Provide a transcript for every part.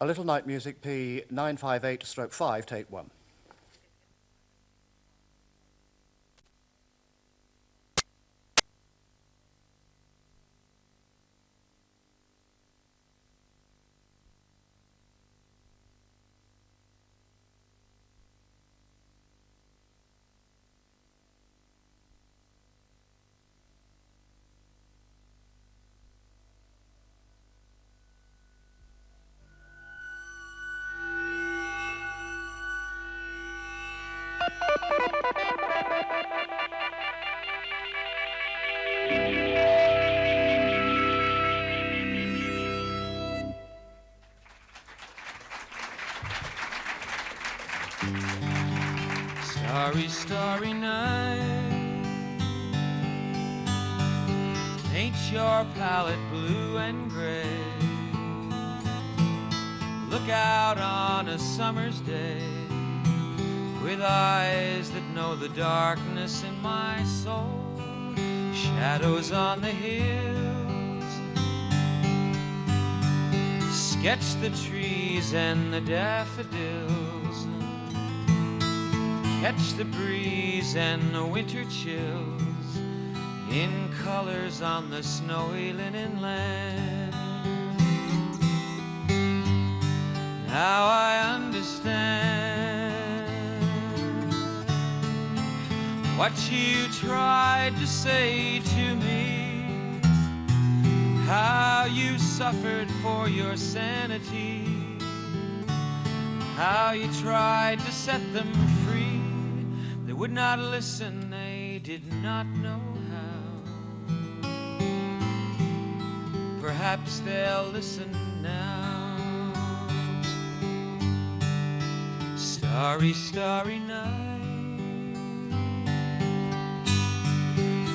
A Little Night Music P 958/5, take 1. Starry, starry night, paint your palette blue and gray. Look out on a summer's day with eyes that know the darkness in my soul. Shadows on the hills, sketch the trees and the daffodils. Catch the breeze and the winter chills in colors on the snowy linen land. Now I understand what you tried to say to me, how you suffered for your sanity, how you tried to set them free. They would not listen, they did not know how. Perhaps they'll listen now. Starry, starry night,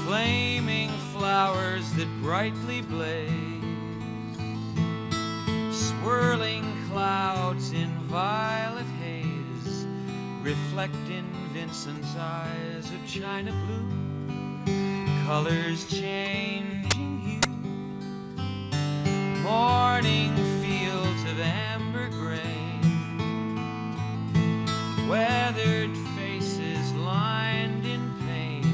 flaming flowers that brightly blaze, swirling clouds in violet haze, reflecting Vincent's eyes of china blue, colors changing hue, morning fields of amber grain, weathered faces lined in pain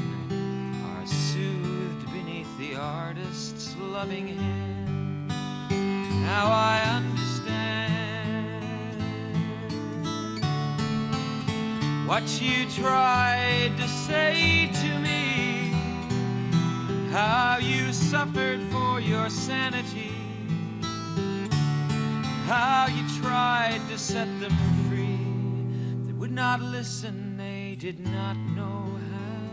are soothed beneath the artist's loving hand. Now I understand what you tried to say to me, how you suffered for your sanity, how you tried to set them free. They would not listen, they did not know how.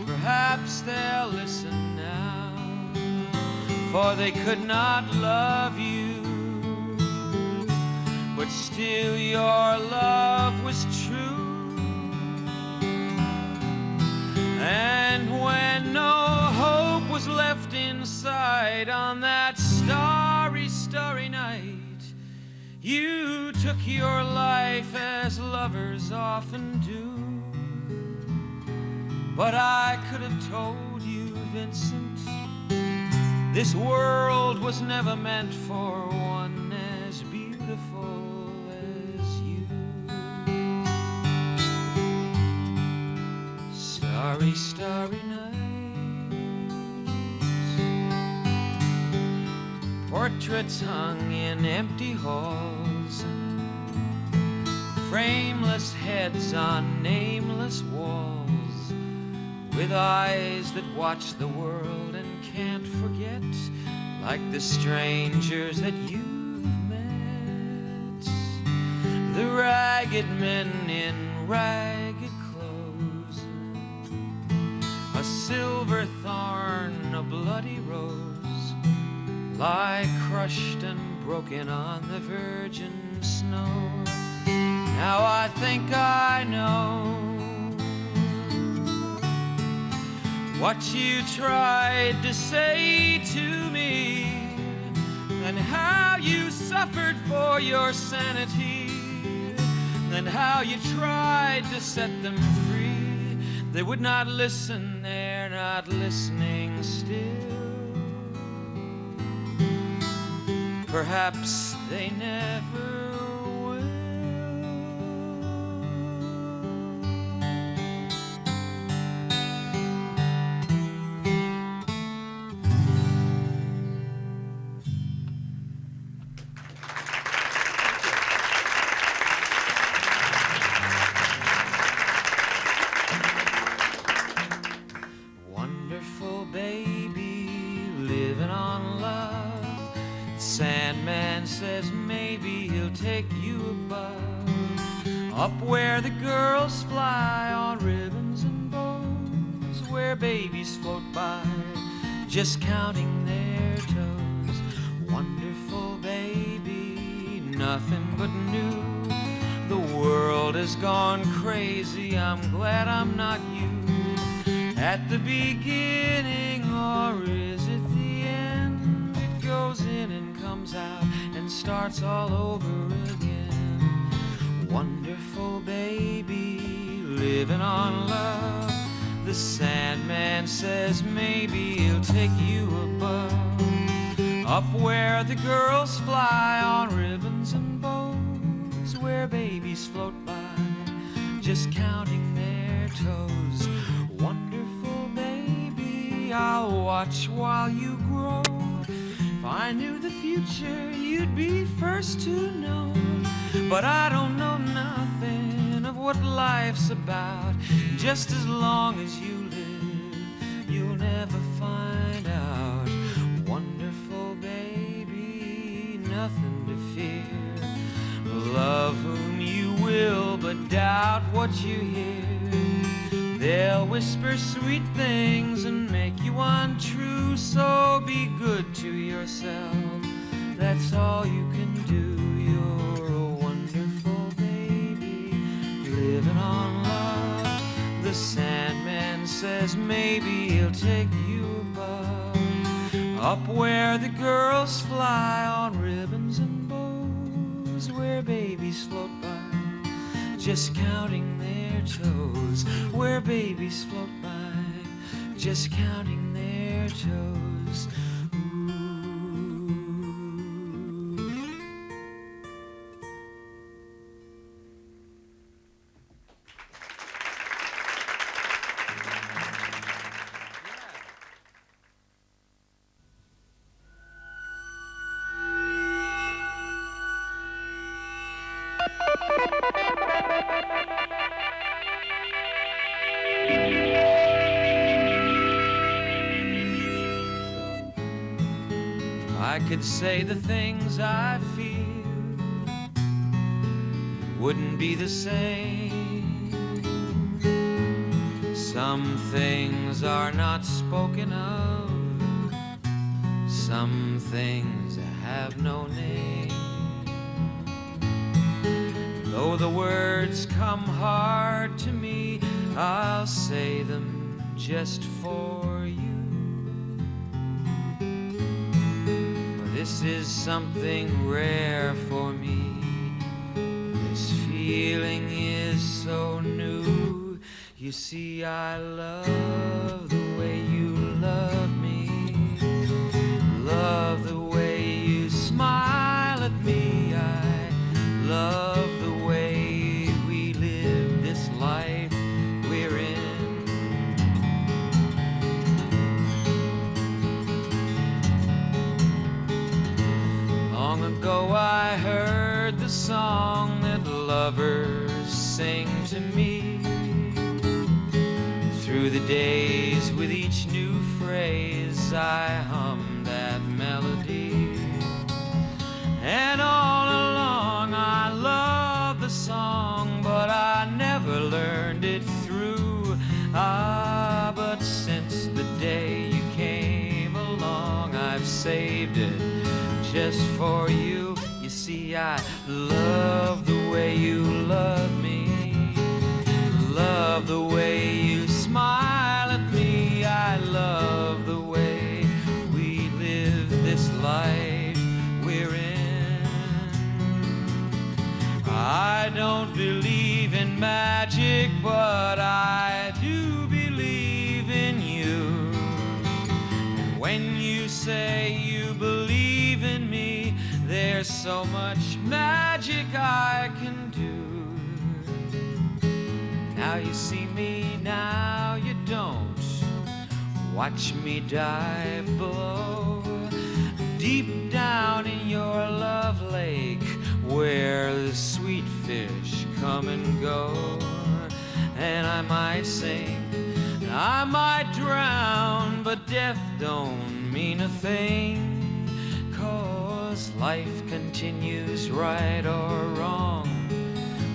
Perhaps they'll listen now, for they could not love you, but still your love was true. And when no hope was left inside on that starry, starry night, you took your life as lovers often do. But I could have told you, Vincent, this world was never meant for one as beautiful as you. Starry, starry nights, portraits hung in empty halls, frameless heads on nameless walls, with eyes that watch the world and can't forget, like the strangers that you've met, the ragged men in ragged clothes, a silver thorn, a bloody rose, lie crushed and broken on the virgin snow. Now I think I know what you tried to say to me, and how you suffered for your sanity, and how you tried to set them free. They would not listen, they're not listening still. perhaps they never will. Wonderful baby, living on love. Sandman says maybe he'll take you above, up where the girls fly on ribbons and bows, where babies float by, just counting their toes. Wonderful baby, nothing but new. The world has gone crazy, I'm glad I'm not you. At the beginning, or is it the end? It goes in and comes out and starts all over again. Wonderful baby, living on love. The Sandman says maybe he'll take you above, up where the girls fly on ribbons and bows, where babies float by, just counting their toes. Wonderful baby, I'll watch while you grow. If I knew the future, you'd be first to know. But I don't know nothing of what life's about. Just as long as you live, you'll never find out. Wonderful baby, nothing to fear. Love whom you will, but doubt what you hear. They'll whisper sweet things and make you untrue, so be good to yourself, that's all you can do. You're a wonderful baby, living on love. The Sandman says maybe he'll take you above, up where the girls fly on ribbons and bows, where babies float by, just counting their toes, where babies float by, just counting their toes. I could say the things I feel, wouldn't be the same. Some things are not spoken of, some things have no name. Though the words come hard to me, I'll say them just for you. This is something rare for me. This feeling is so new. You see, I love the way you love me, love the way you smile at me. I love the way we live this life we're in. Long ago I heard the song that lovers sing to me. Through the days with each new phrase I hummed that melody. And all along I loved the song, but I never learned it through. Ah, but since the day you came along, I've saved it just for you. You see, I love the way you love me, love the way you smile at me. I love the way we live this life we're in. I don't believe in magic, but I do believe in you. And when you say you believe in me, there's so much magic I can do. Now you see me, now you don't. Watch me dive below, deep down in your love lake, where the sweet fish come and go. And I might sink, I might drown, but death don't mean a thing, 'cause life continues right or wrong.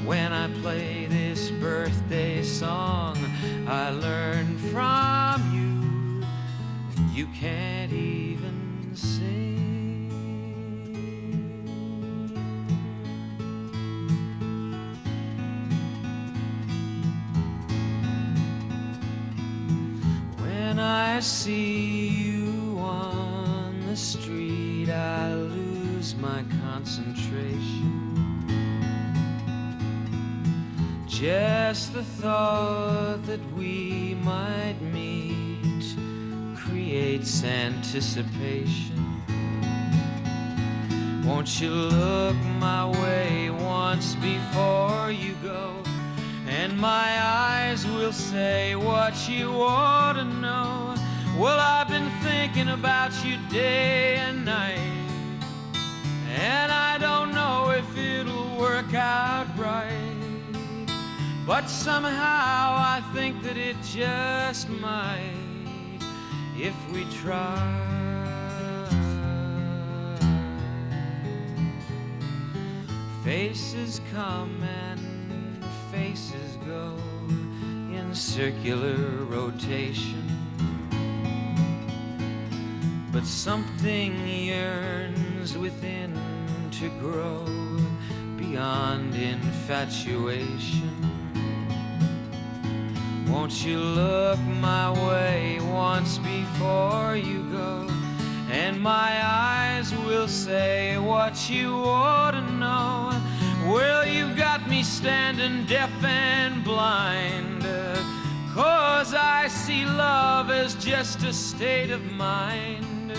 When I play this birthday song, I learn from you, you can't even sing. When I see you on the street, I lose my concentration. Just the thought that we might meet creates anticipation. Won't you look my way once before you go, and my eyes will say what you ought to know. Well, I've been thinking about you day and night, and I don't know if it'll work out right, but somehow I think that it just might if we try. Faces come and faces go in circular rotation, but something yearns within to grow beyond infatuation. Won't you look my way once before you go, and my eyes will say what you ought to know. Well, you've got me standing deaf and blind, 'cause I see love as just a state of mind,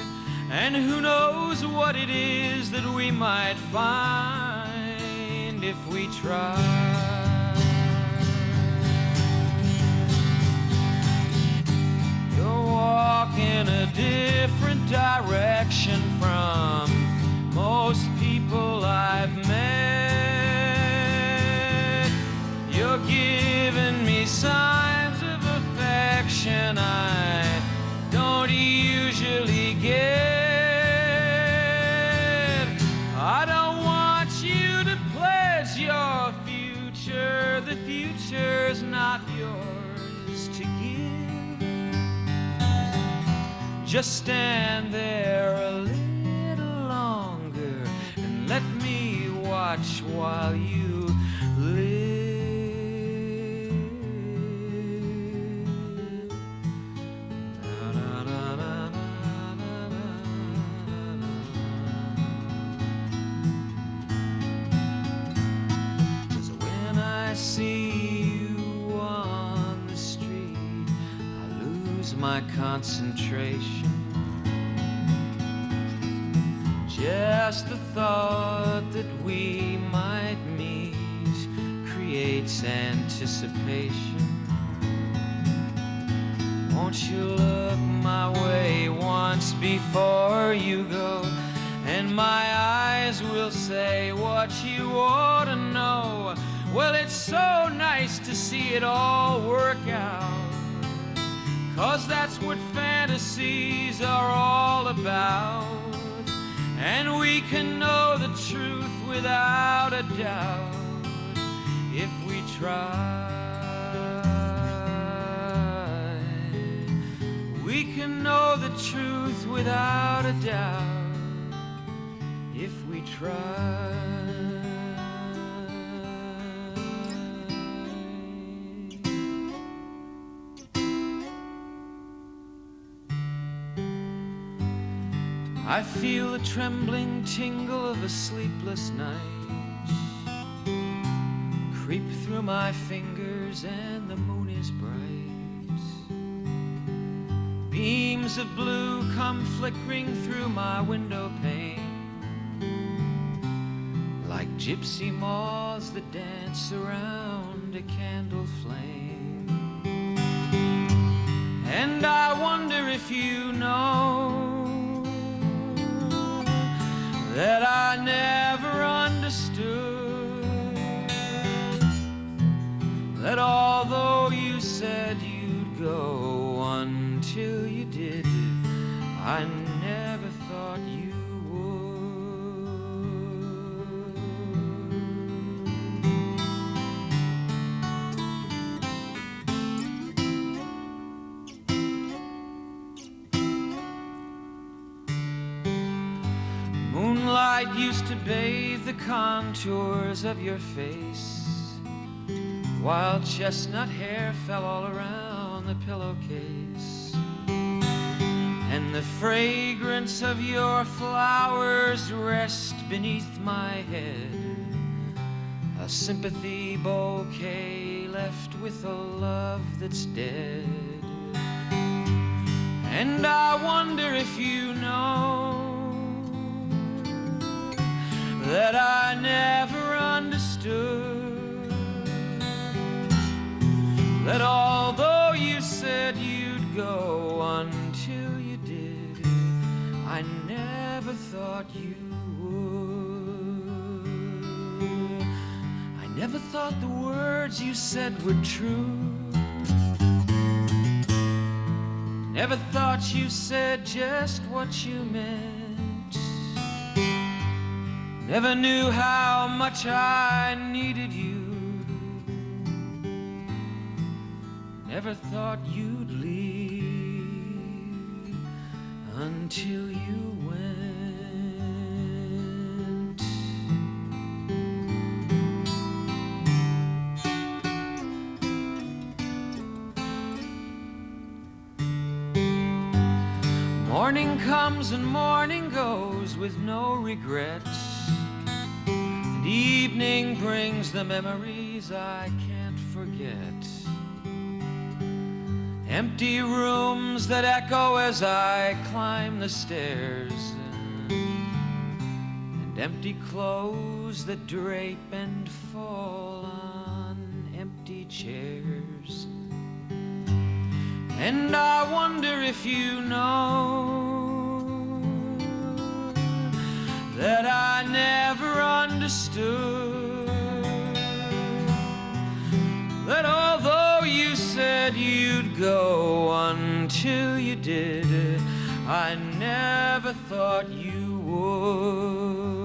and who knows what it is that we might find if we try. Walk in a different direction from most people I've met. You're giving me signs of affection I don't usually get. I don't want you to pledge your future. The future's not yours to give. Just stand there a little longer and let me watch while you live. Na, na, na, na, na, na, na. 'Cause when I see you on the street, I lose my concentration. Just the thought that we might meet creates anticipation. Won't you look my way once before you go, and my eyes will say what you ought to know. Well, it's so nice to see it all work out, 'cause that's what fantasies are all about. And we can know the truth without a doubt if we try. We can know the truth without a doubt if we try. I feel the trembling tingle of a sleepless night creep through my fingers, and the moon is bright. Beams of blue come flickering through my window pane. gypsy moths that dance around a candle flame. And I wonder if you know that I never understood that although you said you'd go until you did, I never thought you Moonlight used to bathe the contours of your face, while chestnut hair fell all around the pillowcase, and the fragrance of your flowers rest beneath my head, a sympathy bouquet left with a love that's dead. And I wonder if you know that I never understood that although you said you'd go until you did, I never thought you would. I never thought the words you said were true. Never thought you said just what you meant. Never knew how much I needed you. Never thought you'd leave until you went. Morning comes and morning goes with no regrets. And evening brings the memories I can't forget. Empty rooms that echo as I climb the stairs, and empty clothes that drape and fall on empty chairs. And I wonder if you know that I never understood that although you said you'd go until you did, I never thought you would.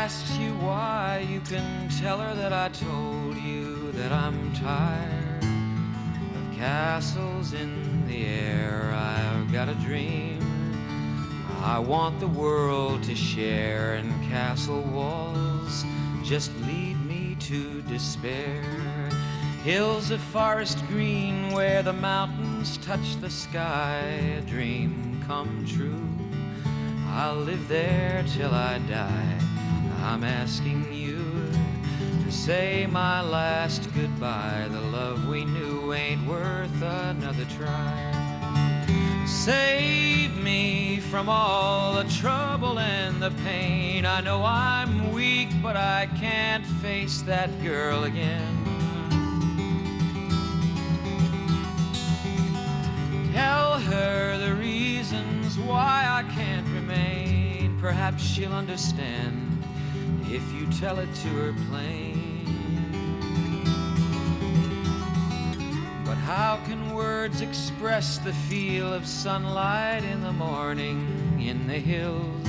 asks you why, you can tell her that I told you that I'm tired of castles in the air. I've got a dream I want the world to share, and castle walls just lead me to despair. Hills of forest green where the mountains touch the sky, a dream come true. I'll live there till I die. I'm asking you to say my last goodbye. The love we knew ain't worth another try. Save me from all the trouble and the pain. I know I'm weak, but I can't face that girl again. Tell her the reasons why I can't remain. Perhaps she'll understand if you tell it to her plain. But how can words express the feel of sunlight in the morning in the hills,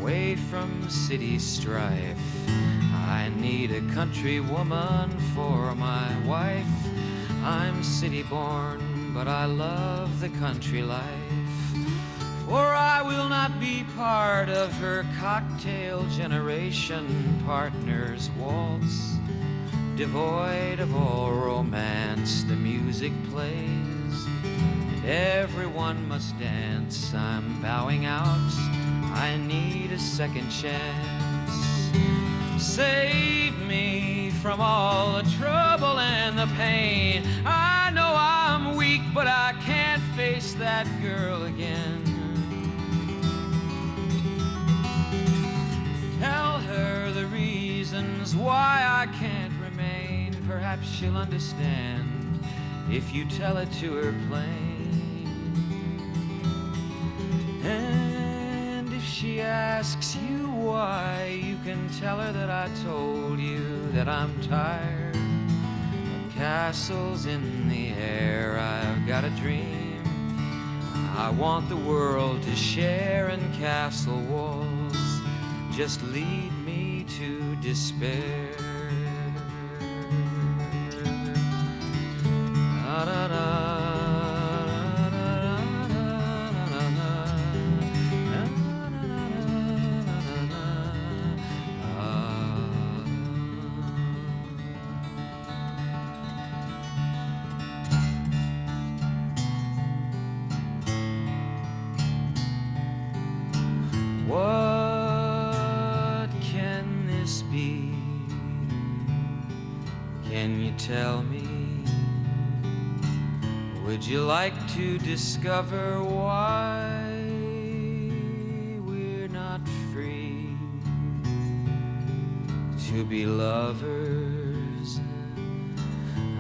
away from city strife? I need a country woman for my wife. I'm city born, but I love the country life. For I will not be part of her cocktail generation. Partners waltz, devoid of all romance. The music plays, and everyone must dance. I'm bowing out, I need a second chance. Save me from all the trouble and the pain. I know I'm weak, but I can't face that girl again. Tell her the reasons why I can't remain. Perhaps she'll understand if you tell it to her plain. And if she asks you why, you can tell her that I told you that I'm tired of castles in the air. I've got a dream I want the world to share, and castle walls just lead me to despair. Da, da, da. Tell me, would you like to discover why we're not free to be lovers?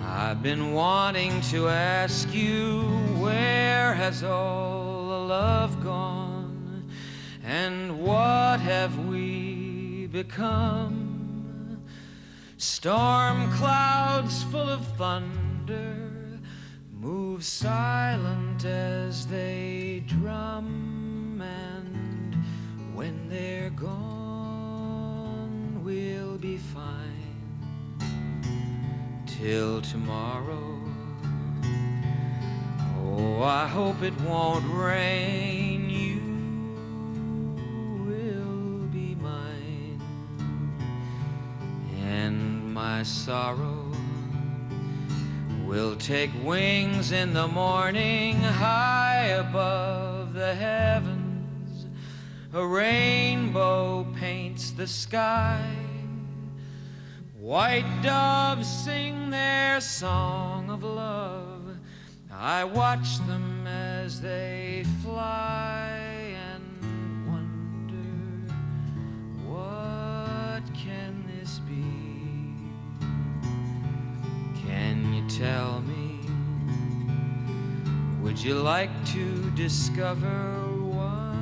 I've been wanting to ask you, where has all the love gone? And what have we become? Storm clouds full of thunder move silent as they drum, and when they're gone we'll be fine till tomorrow. Oh, I hope it won't rain. You will be mine, and my sorrow will take wings in the morning. High above the heavens, a rainbow paints the sky. White doves sing their song of love. I watch them as they fly and wonder, what can this be? Can you tell me, would you like to discover why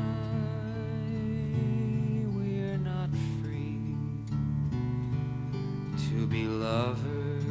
we're not free to be lovers?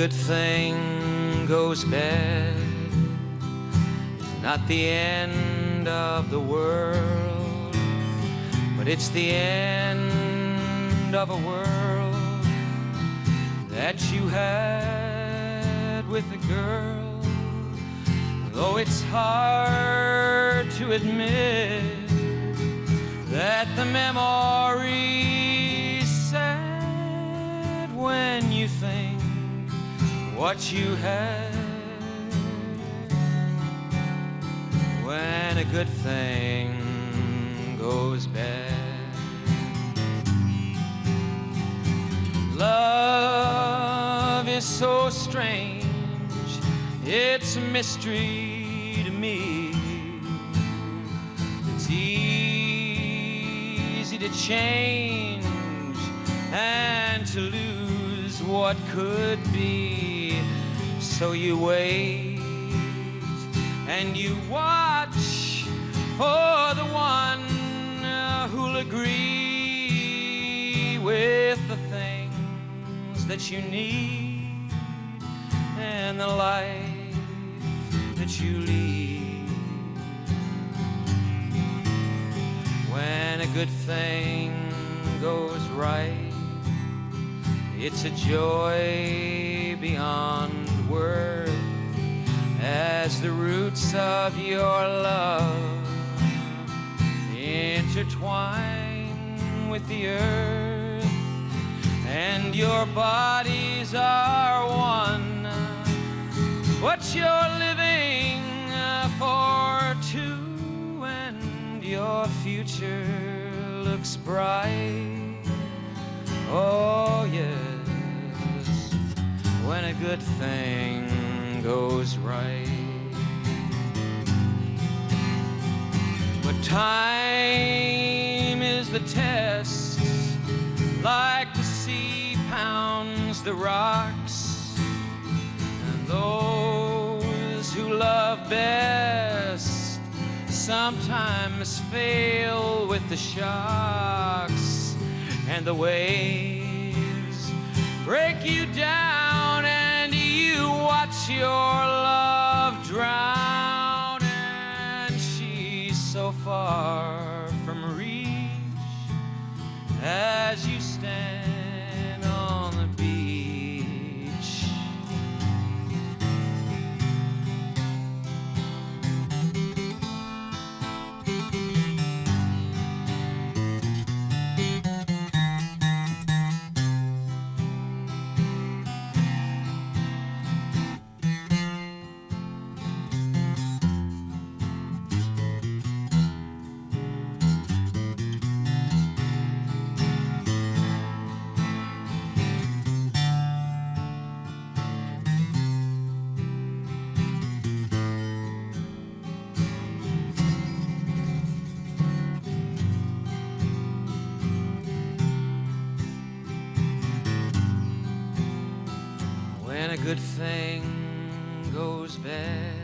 good thing goes bad, it's not the end of the world, but it's the end of a world that you had with a girl. Though it's hard to admit that the memory's sad when you think what you had, when a good thing goes bad. Love is so strange, it's a mystery to me. It's easy to change and to lose what could be. So you wait and you watch for the one who'll agree with the things that you need and the life that you lead. When a good thing goes right, it's a joy beyond worth, as the roots of your love intertwine with the earth, and your bodies are one, but you're living for two, and your future looks bright. Oh yes, when a good thing goes right. But time is the test, like the sea pounds the rocks, and those who love best sometimes fail with the shocks, and the waves break you down, and you watch your love drown, and she's so far from reach as you stand on the beach. A good thing goes bad,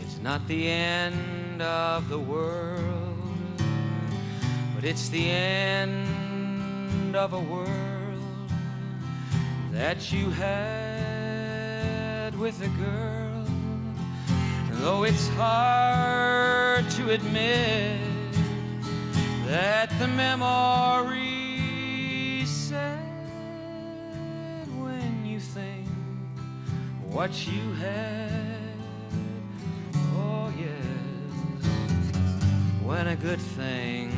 it's not the end of the world, but it's the end of a world that you had with a girl. Though it's hard to admit that the memory's sad what you had. Oh yes, when a good thing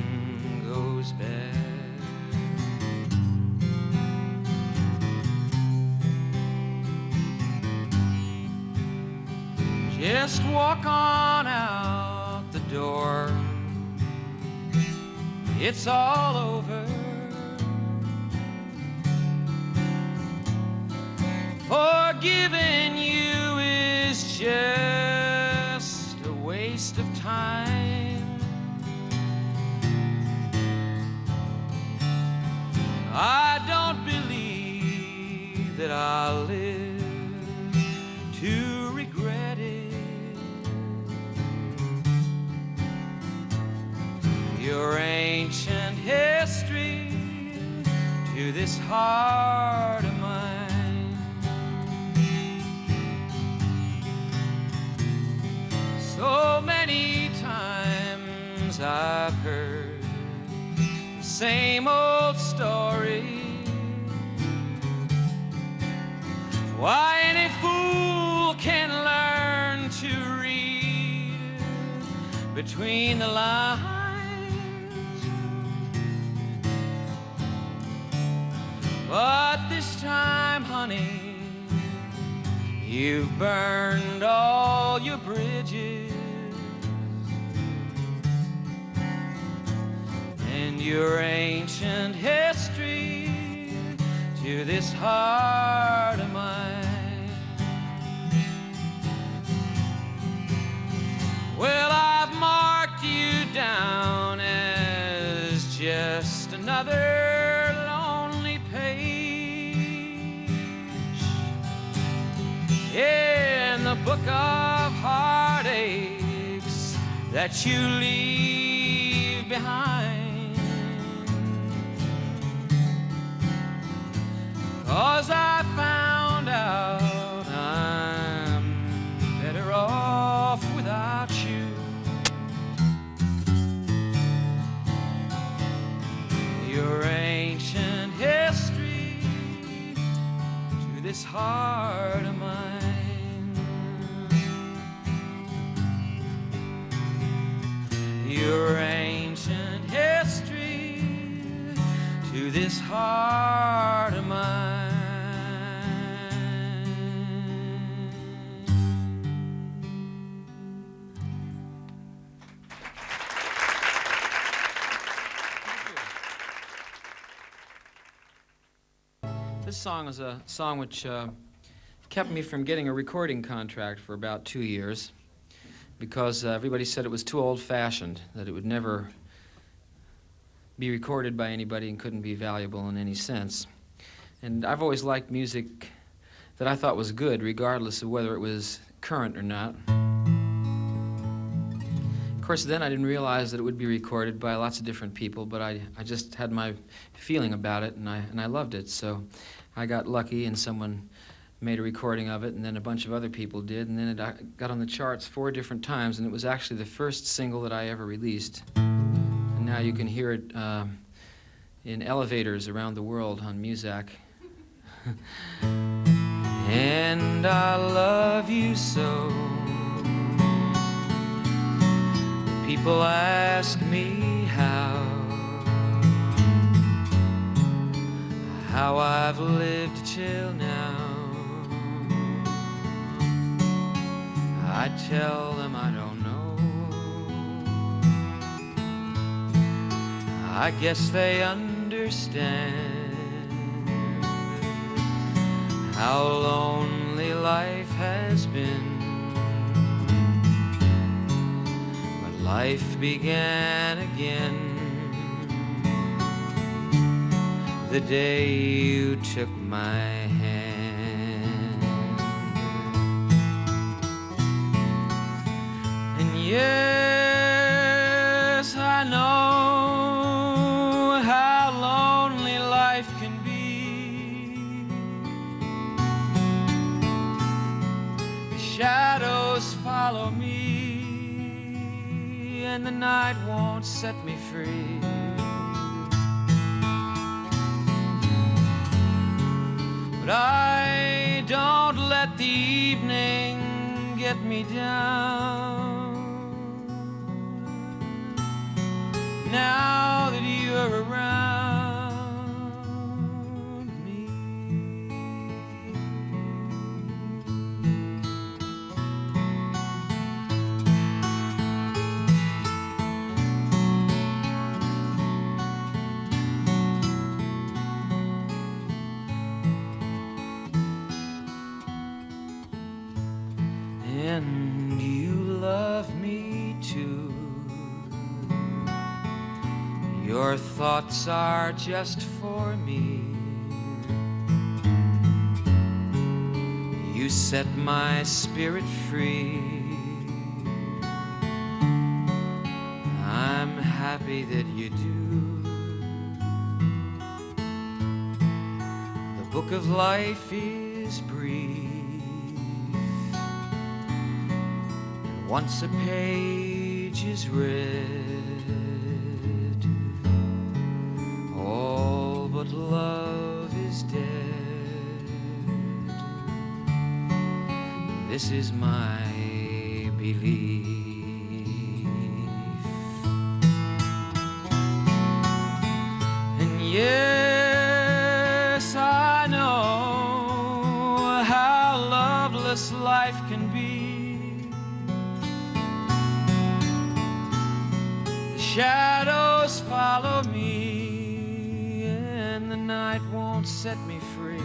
goes bad. Just walk on out the door, it's all over. Forgiving you is just a waste of time. I don't believe that I'll live to regret it. Your ancient history to this heart of mine I've heard the same old story. Why, any fool can learn to read between the lines, but this time, honey, you've burned all your bridges, and your ancient history to this heart of mine. Well, I've marked you down as just another lonely page in the book of heartaches that you leave behind. 'Cause I found out I'm better off without you. Your ancient history to this heart of mine. Your ancient history to this heart of mine. This song is a song which kept me from getting a recording contract for about 2 years because everybody said it was too old-fashioned, that it would never be recorded by anybody and couldn't be valuable in any sense. And I've always liked music that I thought was good, regardless of whether it was current or not. Of course, then I didn't realize that it would be recorded by lots of different people, but I just had my feeling about it, and I loved it. So I got lucky, and someone made a recording of it, and then a bunch of other people did, and then it got on the charts 4 different times, and it was actually the first single that I ever released. And now you can hear it in elevators around the world on Muzak. And I love you so. People ask me how I've lived till now. I tell them I don't know. I guess they understand how lonely life has been. But life began again the day you took my hand. And yes, I know how lonely life can be. The shadows follow me, and the night won't set me free. But I don't let the evening get me down. Now that you're around me, and you love me too. Your thoughts are just for me. You set my spirit free. I'm happy that you do. The book of life is brief. Once a page is read, old love is dead. This is my belief. And yes, I know how loveless life can be. The shadows follow me, and the night won't set me free.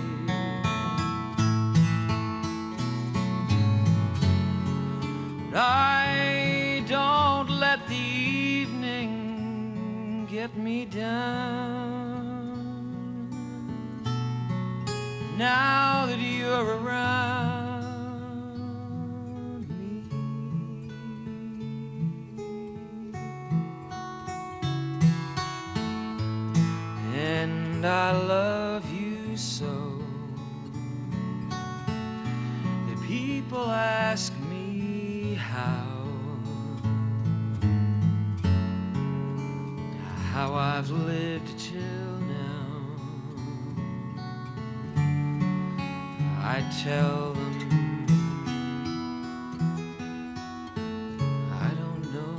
But I don't let the evening get me down. Now that you're around me, and I love you so. The people ask me how I've lived till now. I tell them I don't know.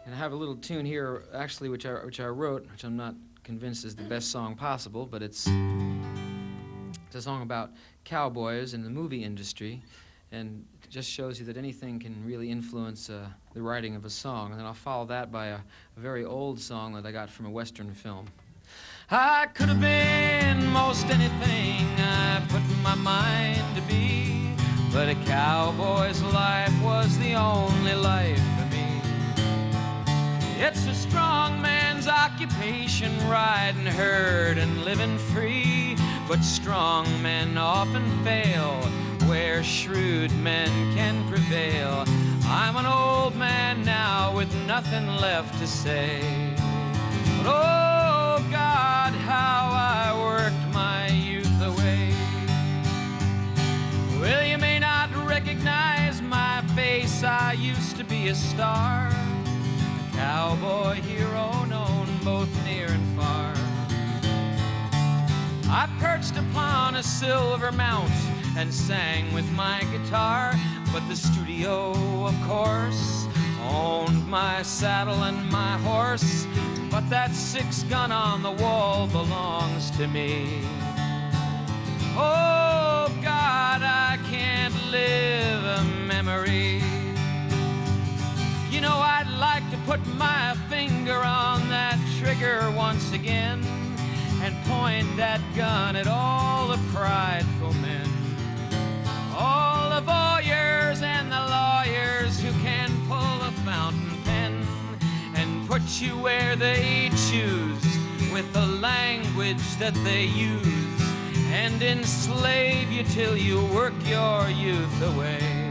And I have a little tune here, actually, which I wrote, which I'm not convinced is the best song possible, but it's a song about cowboys in the movie industry, and it just shows you that anything can really influence the writing of a song. And then I'll follow that by a very old song that I got from a Western film. I could have been most anything I put my mind to be, but a cowboy's life was the only life for me. It's a strong man's occupation, riding herd and living free, but strong men often fail where shrewd men can prevail. I'm an old man now with nothing left to say, but oh God, how I worked my youth away. Well, you may not recognize my face, I used to be a star, a cowboy hero known both near and far. I perched upon a silver mount and sang with my guitar, but the studio, of course, owned my saddle and my horse, but that 6-gun on the wall belongs to me. Oh God, I can't live a memory. You know, I'd like to put my finger on that trigger once again and point that gun at all the prideful men, all the voyeurs and the lawyers who can pull a fountain pen and put you where they choose with the language that they use, and enslave you till you work your youth away.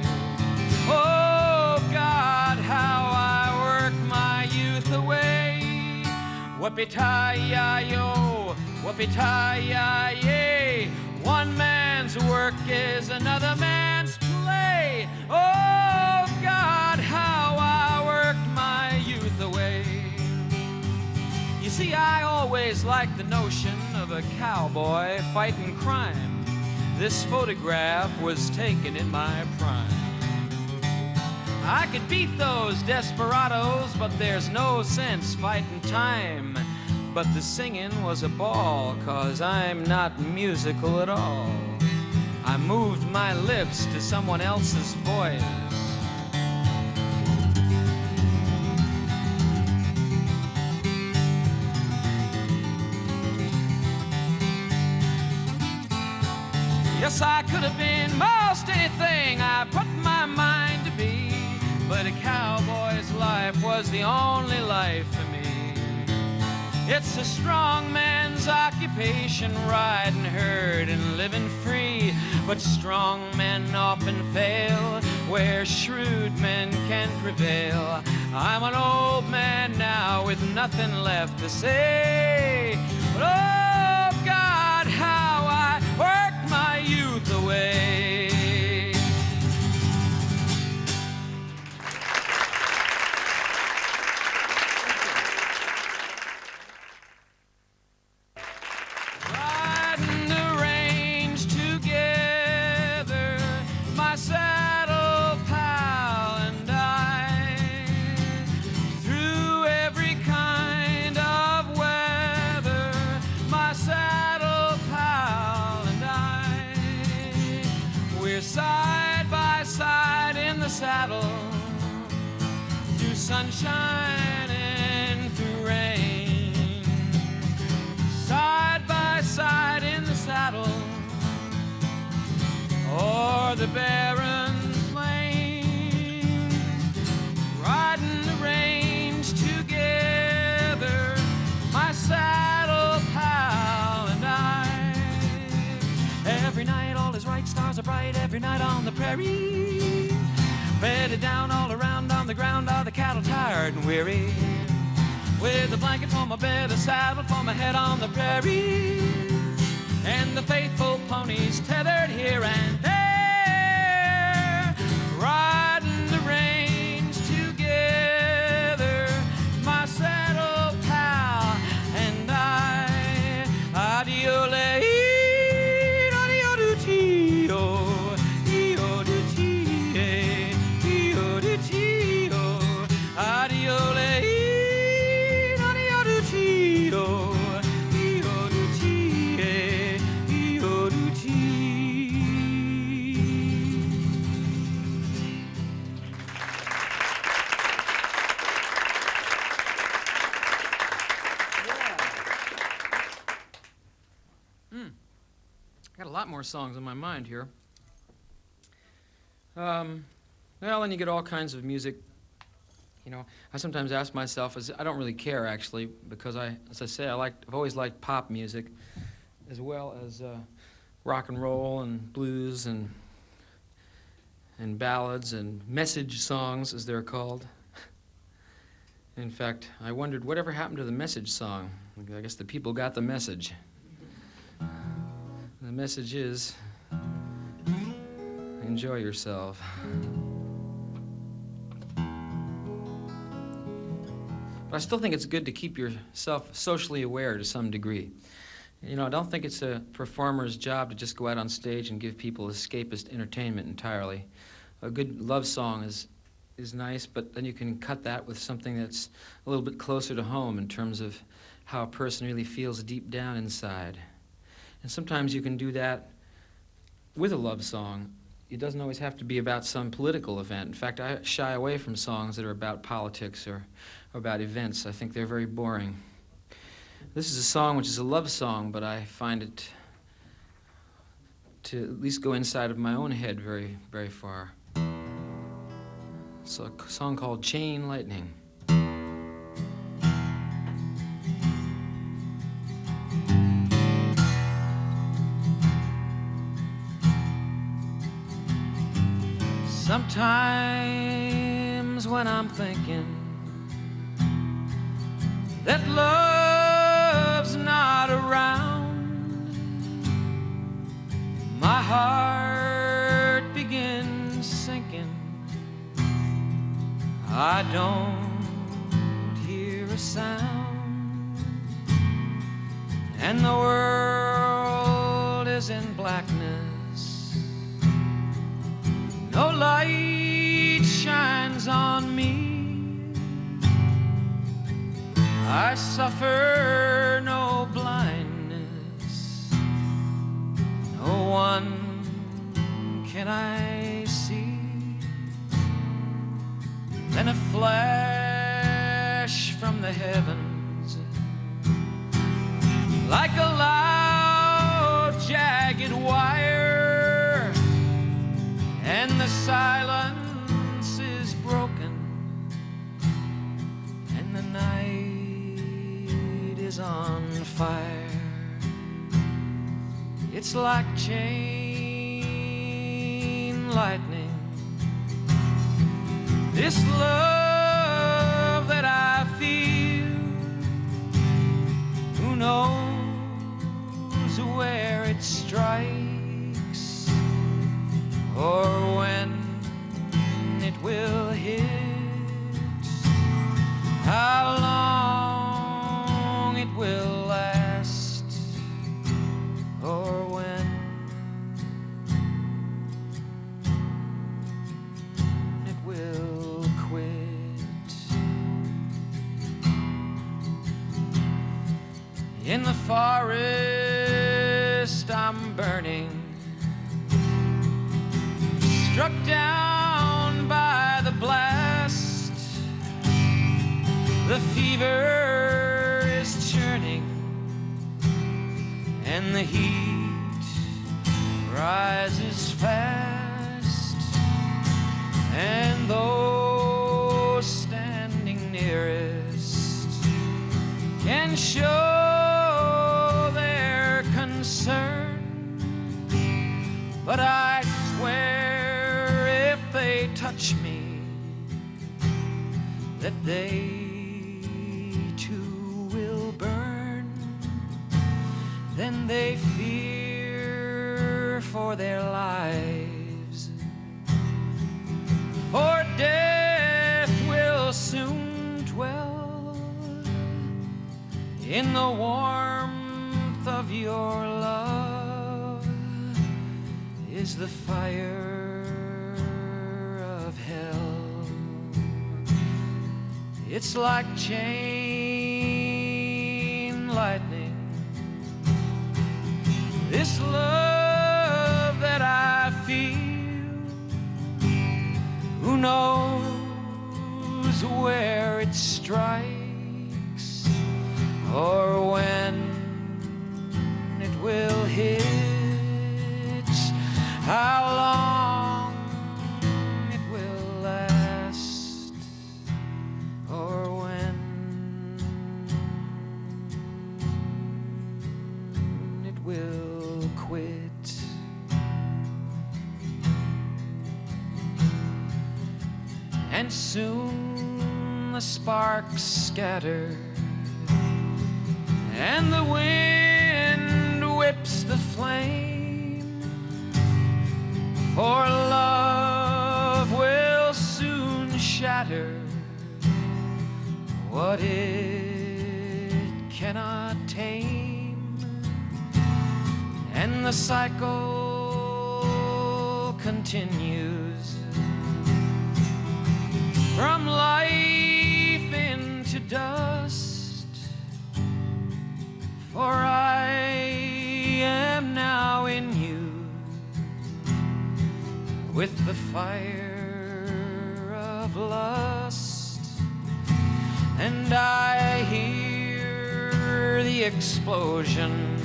Oh God, how I work my youth away. Whoopee-tie-yi-yo, whoopee-tie-yi-yay. One man's work is another man's play. Oh God, how I worked my youth away. You see, I always liked the notion of a cowboy fighting crime. This photograph was taken in my prime. I could beat those desperados, but there's no sense fighting time. But the singing was a ball, 'cause I'm not musical at all. I moved my lips to someone else's voice. Yes, I could have been most anything I put my mind to be, but a cowboy's life was the only life for me. It's a strong man's occupation, riding herd and living free. But strong men often fail where shrewd men can prevail. I'm an old man now with nothing left to say. But oh God, how I worked my youth away. Riding the range together, my saddle pal and I, through every kind of weather, my saddle pal and I, we're side by side in the saddle, through sunshine and through rain, side by side in the saddle, or the barren plain, riding the range together, my saddle pal and I. Every night all is right, stars are bright, every night on the prairie. Bedded down all around on the ground are the cattle tired and weary. With a blanket for my bed, a saddle for my head on the prairie, and the faithful ponies tethered here and there, riding the range together, my saddle pal and I. Adiole, adio do tio, io do tie, io do tio, adiole. Got a lot more songs in my mind here. Well, then you get all kinds of music. You know, I sometimes ask myself, I don't really care actually, because as I say, I've always liked pop music, as well as rock and roll and blues and ballads and message songs, as they're called. In fact, I wondered whatever happened to the message song. I guess the people got the message. The message is, enjoy yourself. But I still think it's good to keep yourself socially aware to some degree. You know, I don't think it's a performer's job to just go out on stage and give people escapist entertainment entirely. A good love song is nice, but then you can cut that with something that's a little bit closer to home in terms of how a person really feels deep down inside. And sometimes you can do that with a love song. It doesn't always have to be about some political event. In fact, I shy away from songs that are about politics or about events. I think they're very boring. This is a song which is a love song, but I find it to at least go inside of my own head very, very far. It's a song called Chain Lightning. Sometimes when I'm thinking that love's not around, my heart begins sinking. I don't hear a sound, and the world is in blackness. No light shines on me. I suffer no blindness. No one can I see. Then a flash from the heavens, like a loud jagged wire, and the silence is broken, and the night is on It's like chain lightning. This love that I feel, who knows where it strikes or when it will hit, how long it will last, or when it will quit. In the forest I'm burning, struck down by the blast. The fever is churning and the heat rises fast, and those standing nearest can show their concern, but I swear if they touch me that they too will burn. Then they fear for their lives, for death will soon dwell in the warmth of your love. Is the fire of hell. It's like chain lightning. This love that I feel, who knows where it strikes or when it will hit, how long it will last, or when it will quit. And soon the sparks scatter and the wind whips the flame, for love will soon shatter what it cannot tame, and the cycle continues from life into dust, for I am now in you with the fire of lust, and I hear the explosion,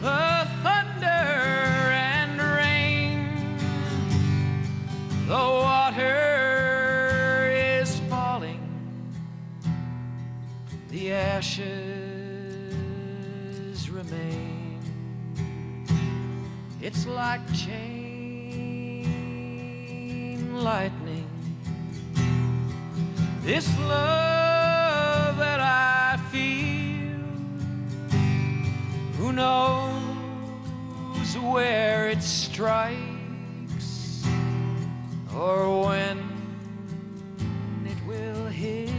the thunder and rain, the water is falling, the ashes remain. It's like chain lightning, this love that I feel, who knows where it strikes or when it will hit,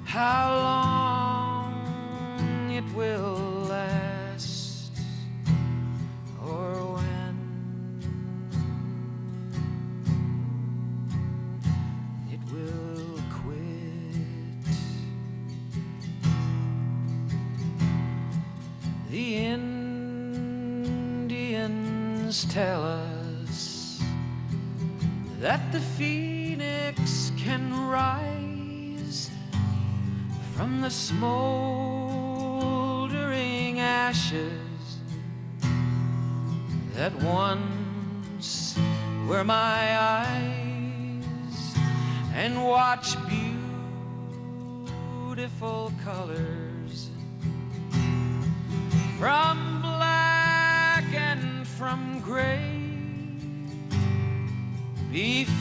how long it will last, or when it will quit. The Indians tell us that the phoenix can rise from the smoldering ashes that once were my eyes, and watch beautiful colors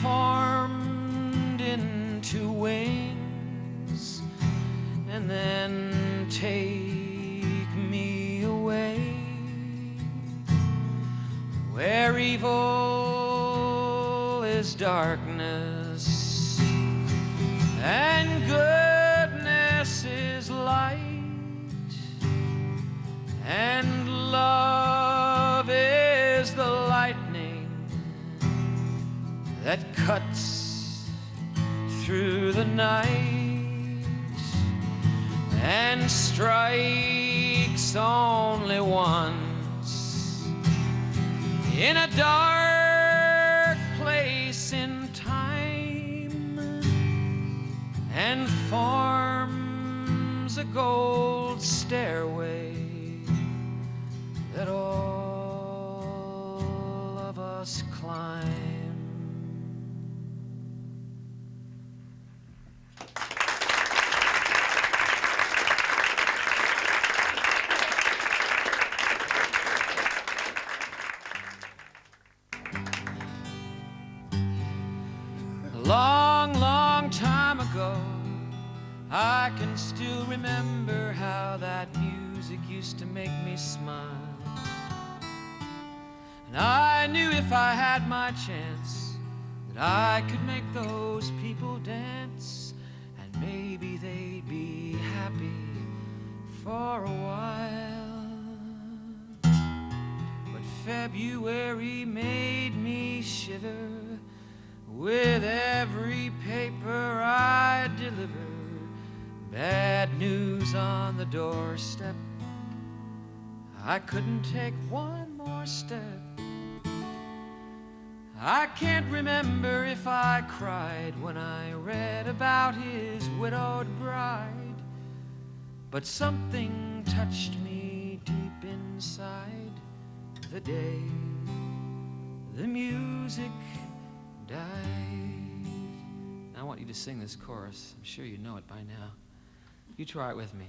formed into wings, and then take me away where evil is darkness and goodness is light, and love is the lightning that cuts through the night and strikes only once in a dark place in time and forms a gold stairway that all of us climb. A long, long time ago, I can still remember how that music used to make me smile. And I knew if I had my chance that I could make those people dance, and maybe they'd be happy for a while. But February made me shiver with every paper I delivered. Bad news on the doorstep. I couldn't take one more step. I can't remember if I cried when I read about his widowed bride, but something touched me deep inside the day the music died. I want you to sing this chorus. I'm sure you know it by now. You try it with me.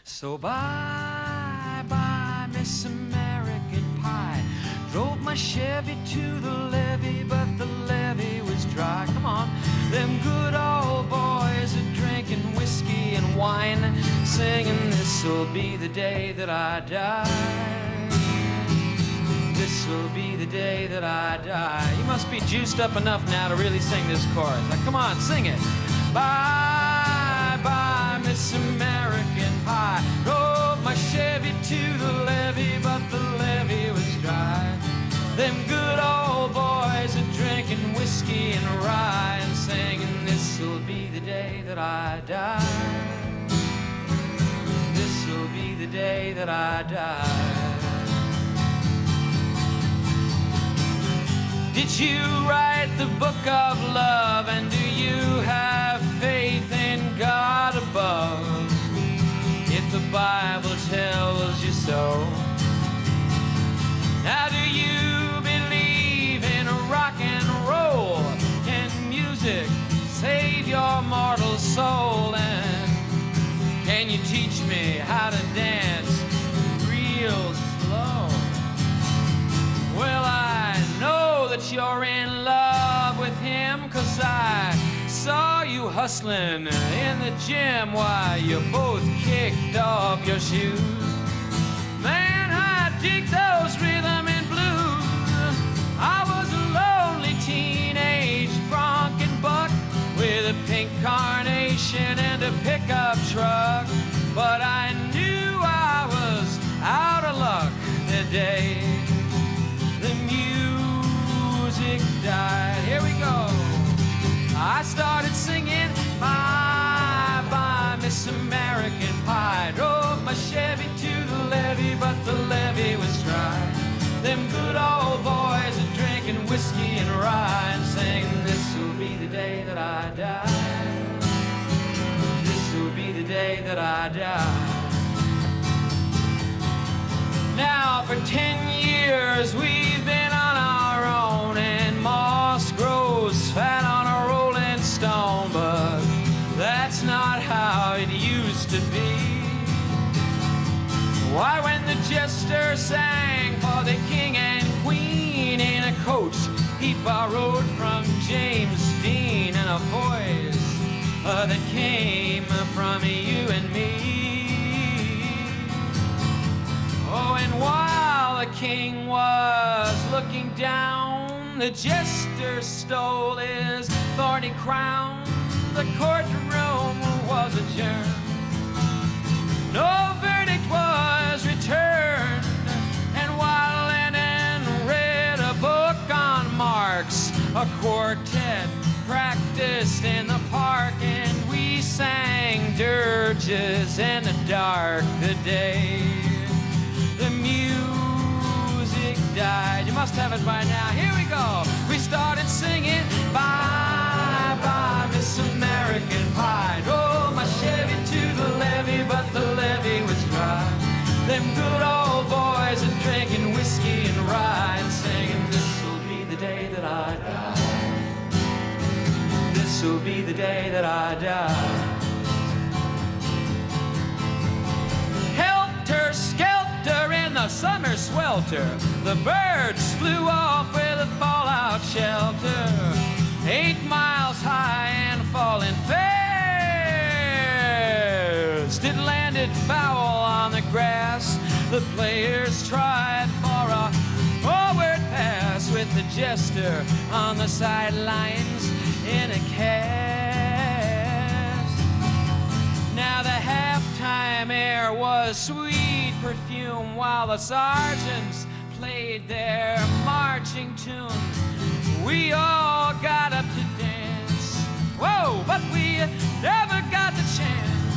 So bye, bye, Miss American Pie. Drove my Chevy to the levee, but the levee was dry. Come on, them good old boys are drinking whiskey and wine, singing, this'll be the day that I die. This'll be the day that I die. You must be juiced up enough now to really sing this chorus. Now, come on, sing it. Bye, bye, Miss American Pie. Drove my Chevy to the levee, but the levee was dry. Them good old boys are drinking whiskey and rye and singing, this'll be the day that I die. This'll be the day that I die. Did you write the book of love, and do you have faith in God above? If the Bible tells you so. Now do you believe in rock and roll? Can music save your mortal soul? And can you teach me how to dance real slow? Well, I know that you're in love with him, 'cause I saw you hustling in the gym while you both kicked off your shoes. Man, I dig those rhythm and blues. I was a lonely teenage bronc and buck with a pink carnation and a pickup truck, but I knew I was out of luck the day the music died. Here we go. I started singing, bye, bye, Miss American Pie. Drove my Chevy to the levee, but the levee was dry. Them good old boys are drinking whiskey and rye and saying, this'll be the day that I die. This'll be the day that I die. Now for 10 years we've been on our own, and moss grows fat on a rolling stone, but that's not how it used to be. Why, when the jester sang for the king and queen in a coach he borrowed from James Dean and a voice that came from you and me. Oh, and while the king was looking down, the jester stole his thorny crown. The courtroom was adjourned. No verdict was returned. And while Lennon read a book on Marx, a quartet practiced in the park, and we sang dirges in the dark the day the music died. You must have it by now. Here we go. We started singing Bye Bye Miss American Pie. Drove my Chevy to the levee, but the levee was dry. Them good old boys are drinking whiskey and rye and singing, this'll be the day that I die. This'll be the day that I die. Helter skelter in the summer swelter, the birds flew off with a fallout shelter. 8 miles high and falling fast. It landed foul on the grass. The players tried for a forward pass with the jester on the sidelines in a cast. Now the halftime air was sweet perfume while the sergeants played their marching tune. We all got up to dance, whoa, but we never got the chance,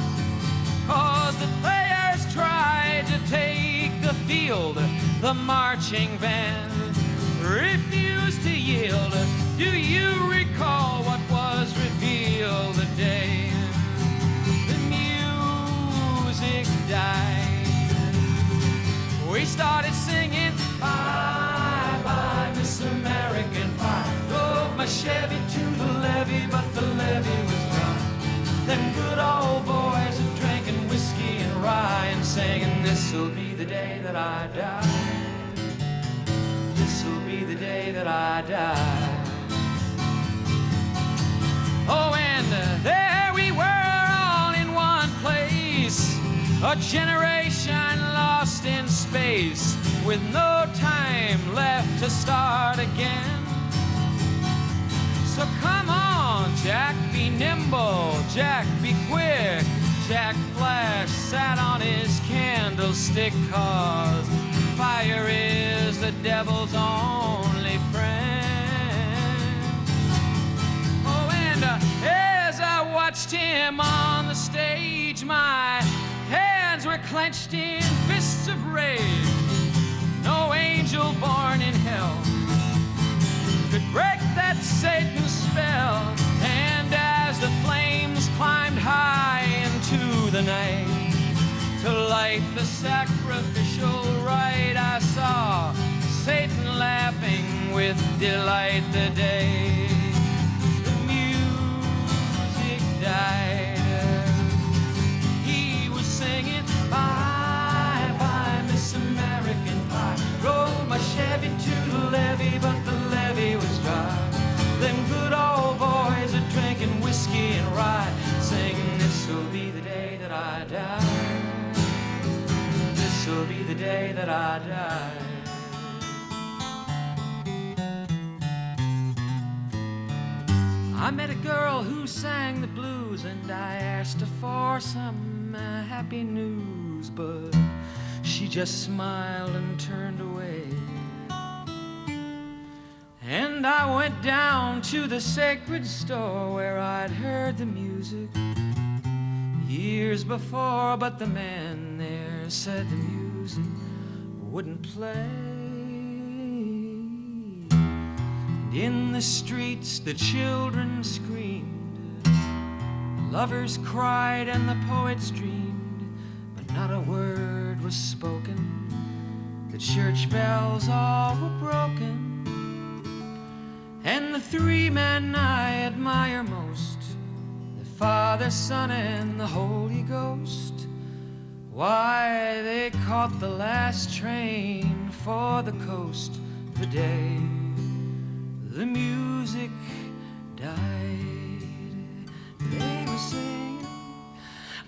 'cause the players tried to take the field. The marching band refused to yield. Do you recall what was revealed the day the music died? We started singing Bye Bye Miss American Pie. Drove my Chevy to the levee, but the levee was dry. Them good old boys are drinking whiskey and rye and singing, this'll be the day that I die. This'll be the day that I die. Oh, and there we were all in one place, a generation lost in space, with no time left to start again. So come on, Jack, be nimble, Jack, be quick. Jack Flash sat on his candlestick, 'cause fire is the devil's only friend. Oh, and as I watched him on the stage, my hands were clenched in fists of rage. No angel born in hell could break that Satan's spell. And as the flames climbed high into the night to light the sacrificial rite, I saw Satan laughing with delight the day the music died. He was singing Bye Bye Miss American Pie. Drove my Chevy to the levee, but the levee was dry. Them good old boys are drinking whiskey and rye, singing, this'll be the day that I die. This'll be the day that I die. I met a girl who sang the blues, and I asked her for some happy news, but she just smiled and turned away. And I went down to the sacred store where I'd heard the music years before, but the man there said the music wouldn't play. And in the streets the children screamed, the lovers cried and the poets dreamed, but not a word was spoken. The church bells all were broken. And the 3 men I admire most, the Father, Son, and the Holy Ghost, why, they caught the last train for the coast the day the music died. They were singing,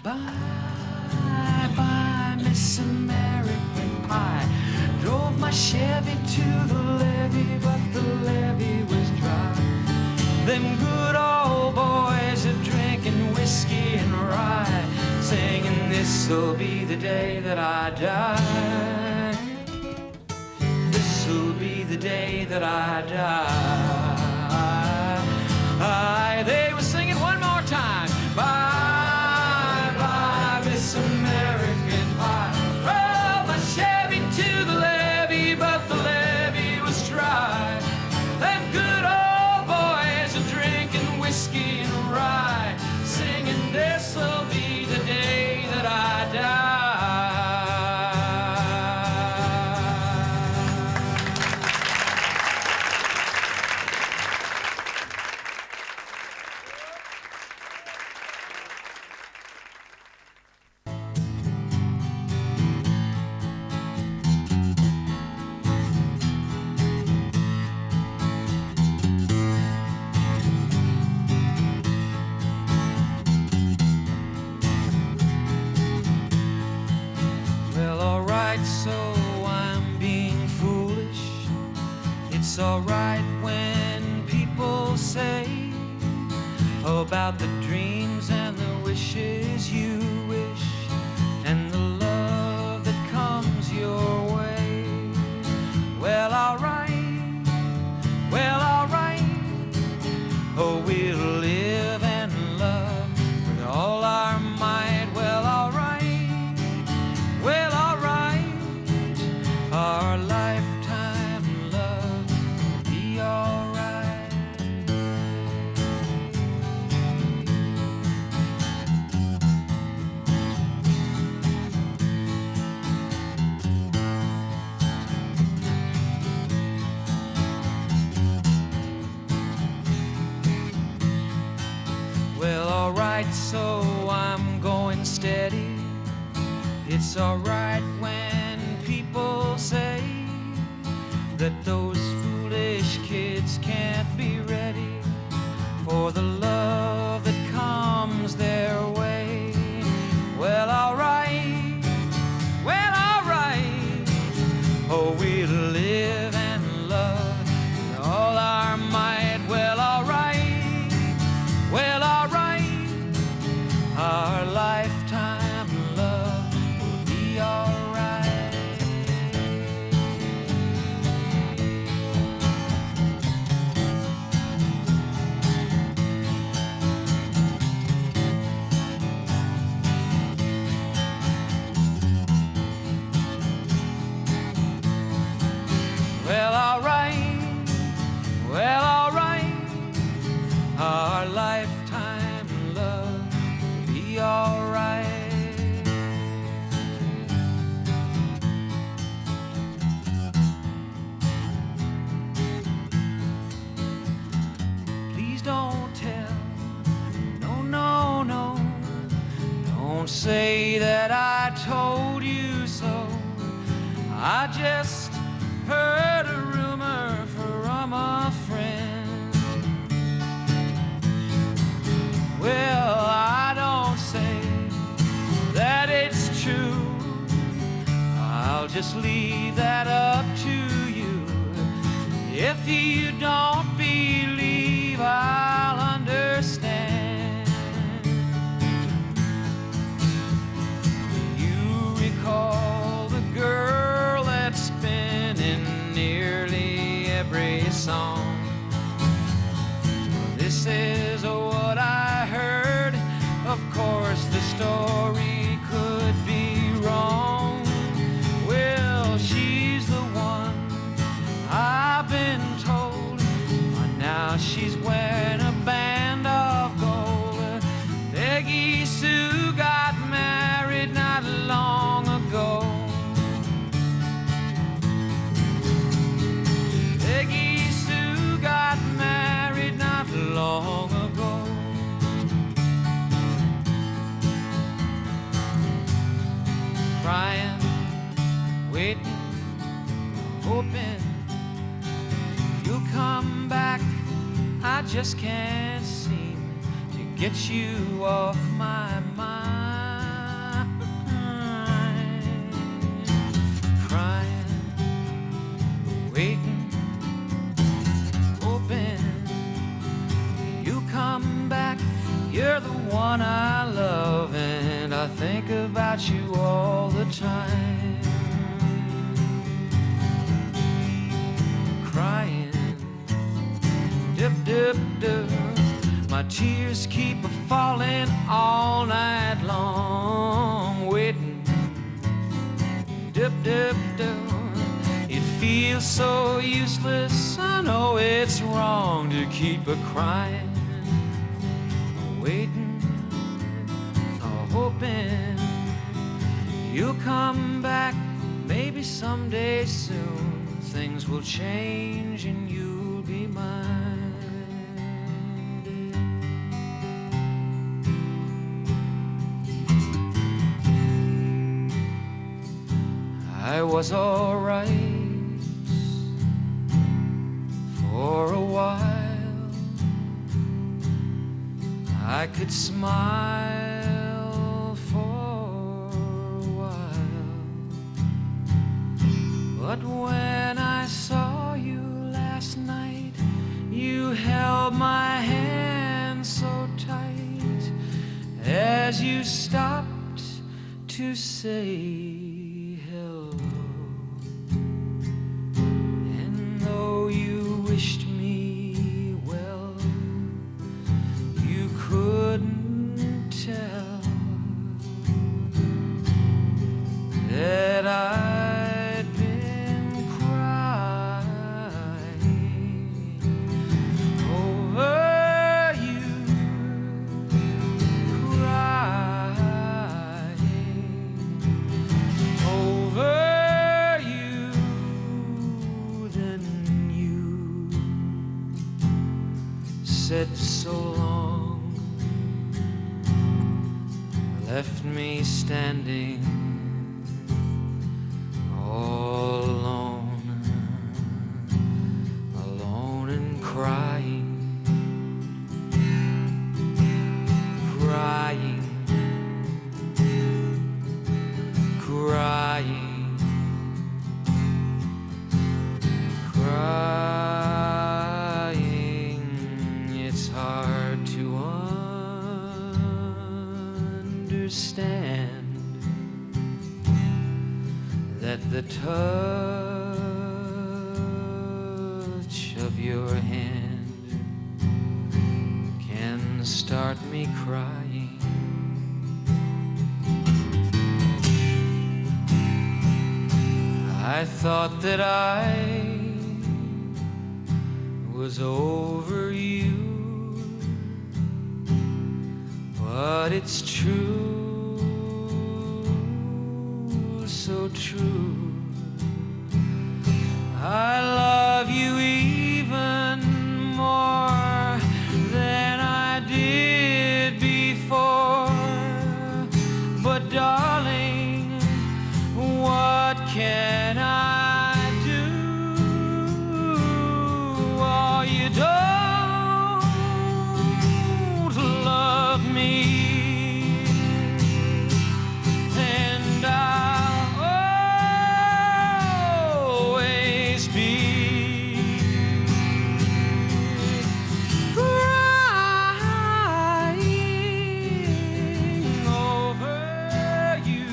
bye, bye, Miss American Pie. Drove my Chevy to the levee, but the levee was dry. Them good old boys are drinking whiskey and rye, singing, this'll be the day that I die. This'll be the day that I die. They were singing one more time, bye, bye, Miss American Pie. Drove my Chevy to the levee, but the levee was dry. Them good old boys are drinking whiskey and rye, singing, this'll be the day that I die. Well, alright, so I'm being foolish. It's alright when people say about the dreams and the wishes you wish, and the love that comes your way. Well, alright, well, alright. Oh, we'll live and love with all our might. Well, alright, well, alright. Our lifetime love will be alright. Well, alright, so I'm going steady. It's alright when people say that those foolish kids can't be ready for the love that comes their way. Well, alright, well, alright. Oh, we'll live and love with all our might. Well, alright, well, alright. Our lifetime love will be alright. Well, alright, well, alright. Our lifetime love will be alright. Please don't tell, no, no, no. Don't say that I told you so. I just heard a rumor from a friend. Well, I don't say that it's true. I'll just leave that up to you. If you don't believe, I'll understand. You recall the girl that's been in nearly every song. This is what I heard. Of course, the story could be wrong. Well, she's the one I've been told. Now she's wearing a band of gold. Peggy Sue got married not long ago. Peggy Sue got married not long ago. Crying, waiting, hoping you'll come back I just can't seem to get you off my mind. Crying, waiting, hoping you come back. You're the one I love, and I think about you all the time. Crying, dip, dip, dip. My tears keep falling all night long. Waiting, dip, dip, dip. It feels so useless. I know it's wrong to keep crying. Waiting, hoping you'll come back. Maybe someday soon things will change and you'll be mine. I was all right for a while. I could smile for a while, but when I saw you last night, you held my hand so tight as you stopped to say hello. And though you wished me well, you couldn't tell that I'd been crying over you, crying over you. Then you said so long, left me standing all alone, alone and crying, crying, crying, crying. It's hard to understand that the touch of your hand can start me crying. I thought that I was over you, but it's true, so true. I love you even more than I did before. But darling, what can I do? Oh, you don't love me, and I'll always be crying over you,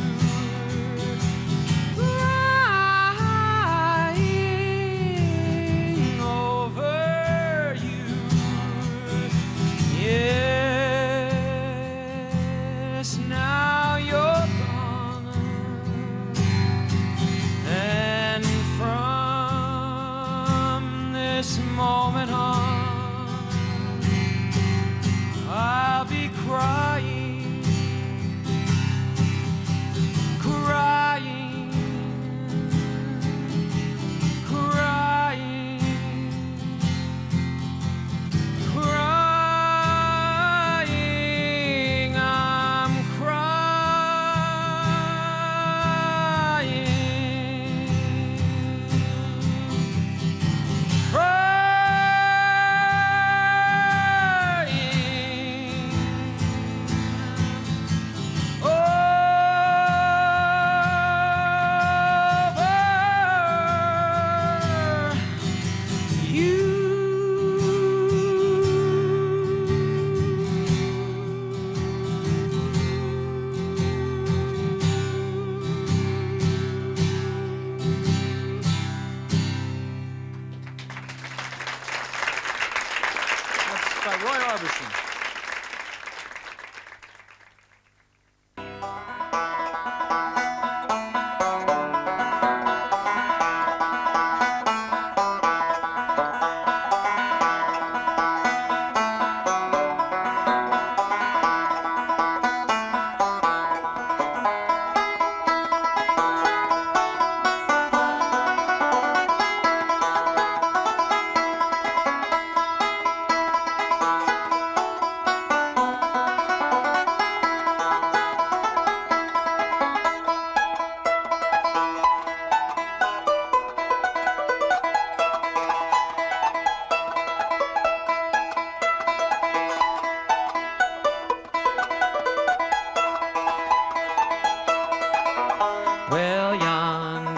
crying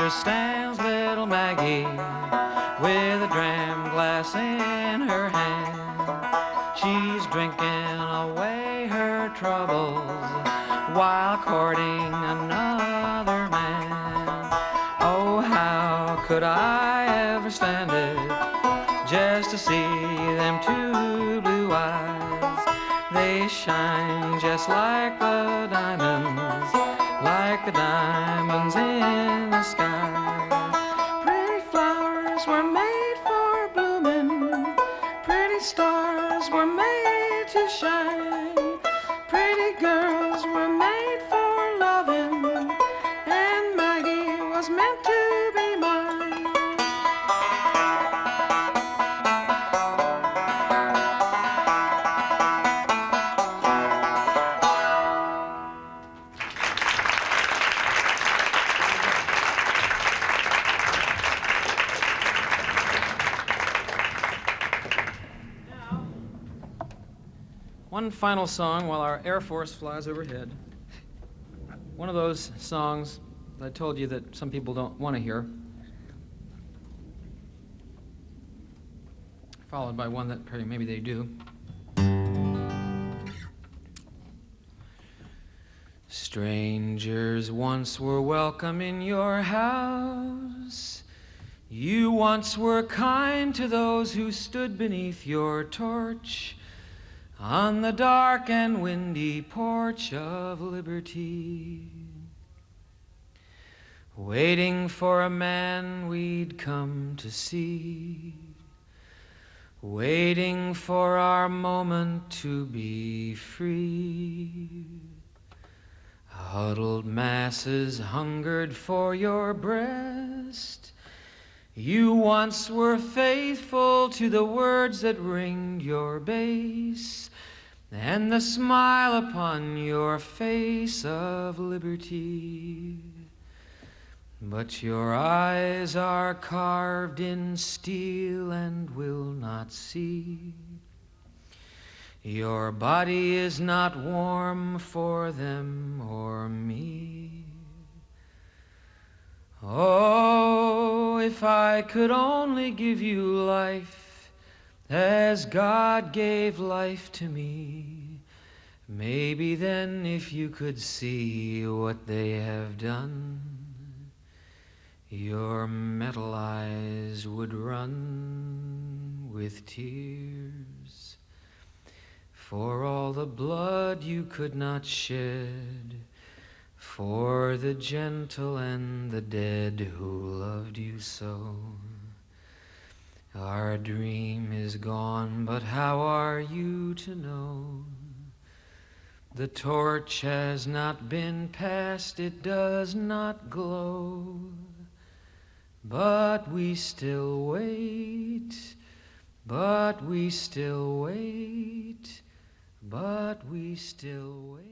there stands little Maggie with a dram glass in her hand. She's drinking away her troubles while courting another man. Oh, how could I ever stand it just to see them two blue eyes? They shine just like the diamonds in the sky. Pretty flowers were made for blooming, pretty stars were made to shine, pretty girls were made for loving, and Maggie was meant to be mine. One final song while our Air Force flies overhead. One of those songs that I told you that some people don't want to hear. Followed by one that maybe they do. Strangers once were welcome in your house. You once were kind to those who stood beneath your torch on the dark and windy porch of liberty, waiting for a man we'd come to see, waiting for our moment to be free. Huddled masses hungered for your breast. You once were faithful to the words that ringed your bass and the smile upon your face of liberty. But your eyes are carved in steel and will not see. Your body is not warm for them or me. Oh, if I could only give you life as God gave life to me, maybe then if you could see what they have done, your metal eyes would run with tears for all the blood you could not shed, for the gentle and the dead who loved you so. Our dream is gone, but how are you to know? The torch has not been passed, it does not glow, but we still wait, but we still wait, but we still wait.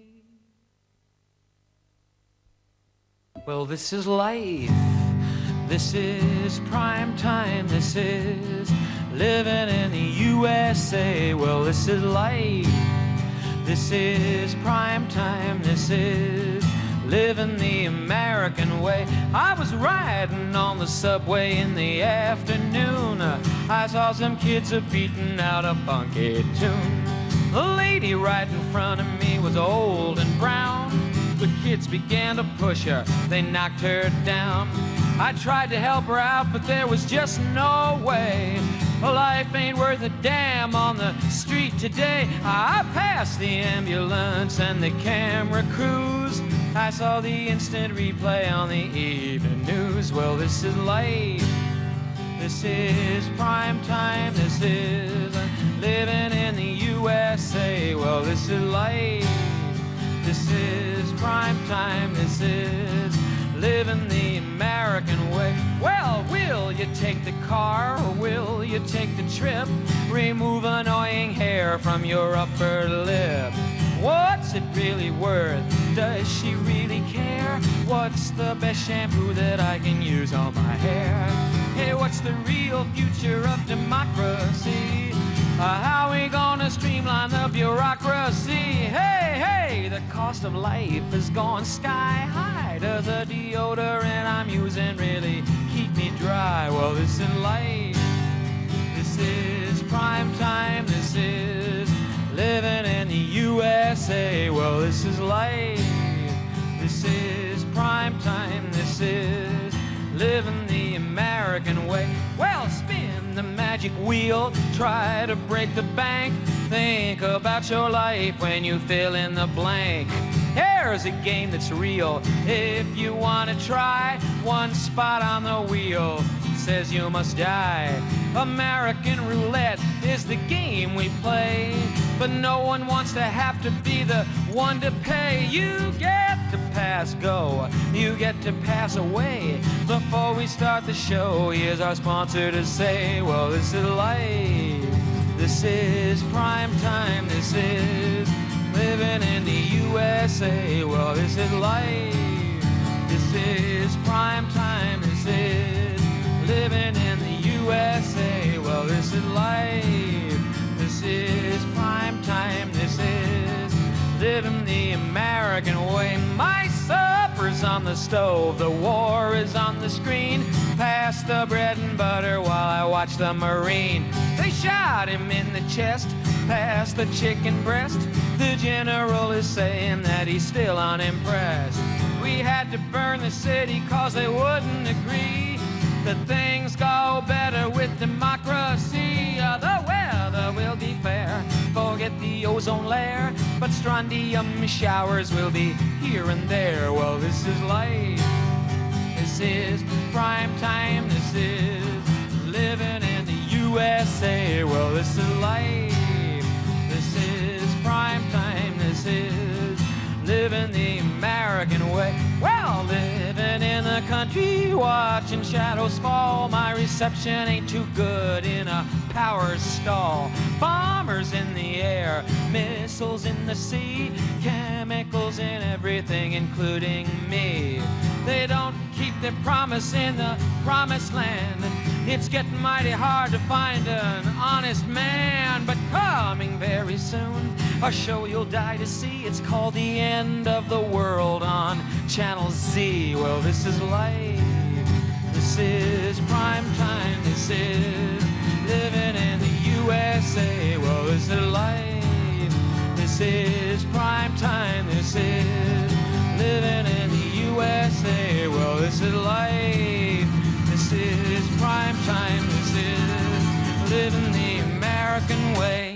Well, this is life, this is prime time, this is living in the USA. Well, this is life, this is prime time, this is living the American way. I was riding on the subway in the afternoon. I saw some kids beating out a funky tune. The lady right in front of me was old and brown. The kids began to push her, they knocked her down. I tried to help her out, but there was just no way. Life ain't worth a damn on the street today. I passed the ambulance and the camera crews. I saw the instant replay on the evening news. Well, this is life, this is prime time, this is living in the USA. Well, this is life, this is prime time, this is living the American way. Well, will you take the car or will you take the trip? Remove annoying hair from your upper lip. What's it really worth? Does she really care? What's the best shampoo that I can use on my hair? Hey, what's the real future of democracy? How we gonna streamline the bureaucracy? Hey, hey, the cost of life has gone sky high. Does the deodorant I'm using really dry. Well, this is life. This is prime time. This is living in the USA. Well, this is life. This is prime time. This is living the American way. Well, spin the magic wheel, try to break the bank. Think about your life when you fill in the blank. Here's a game that's real if you want to try. One spot on the wheel says you must die. American roulette is the game we play, but no one wants to have to be the one to pay. You get to pass go, you get to pass away. Before we start the show, here's our sponsor to say, well, this is life. This is prime time. This is living in the USA. Well, this is life. This is prime time. This is living in the USA. Well, this is life. This is prime time. This is living the American way. My supper's on the stove. The war is on the screen. Pass the bread and butter while I watch the Marine. They shot him in the chest. Pass the chicken breast. The general is saying that he's still unimpressed. We had to burn the city cause they wouldn't agree that things go better with democracy. The weather will be fair, forget the ozone layer, but strontium showers will be here and there. Well, this is life. This is prime time. This is living in the USA. Well, this is life. This is prime time. This is living the American way. Well, living in the country, watching shadows fall. My reception ain't too good in a power stall. Bombers in the air, missiles in the sea, chemicals in everything, including me. They don't keep their promise in the promised land. It's getting mighty hard to find an honest man, but coming very soon, a show you'll die to see. It's called The End of the World on Channel Z. Well, this is life. This is prime time. This is living in the USA. Well, this is life. This is prime time. This is living in the USA. Well, this is life. This is prime time. This is living the American way.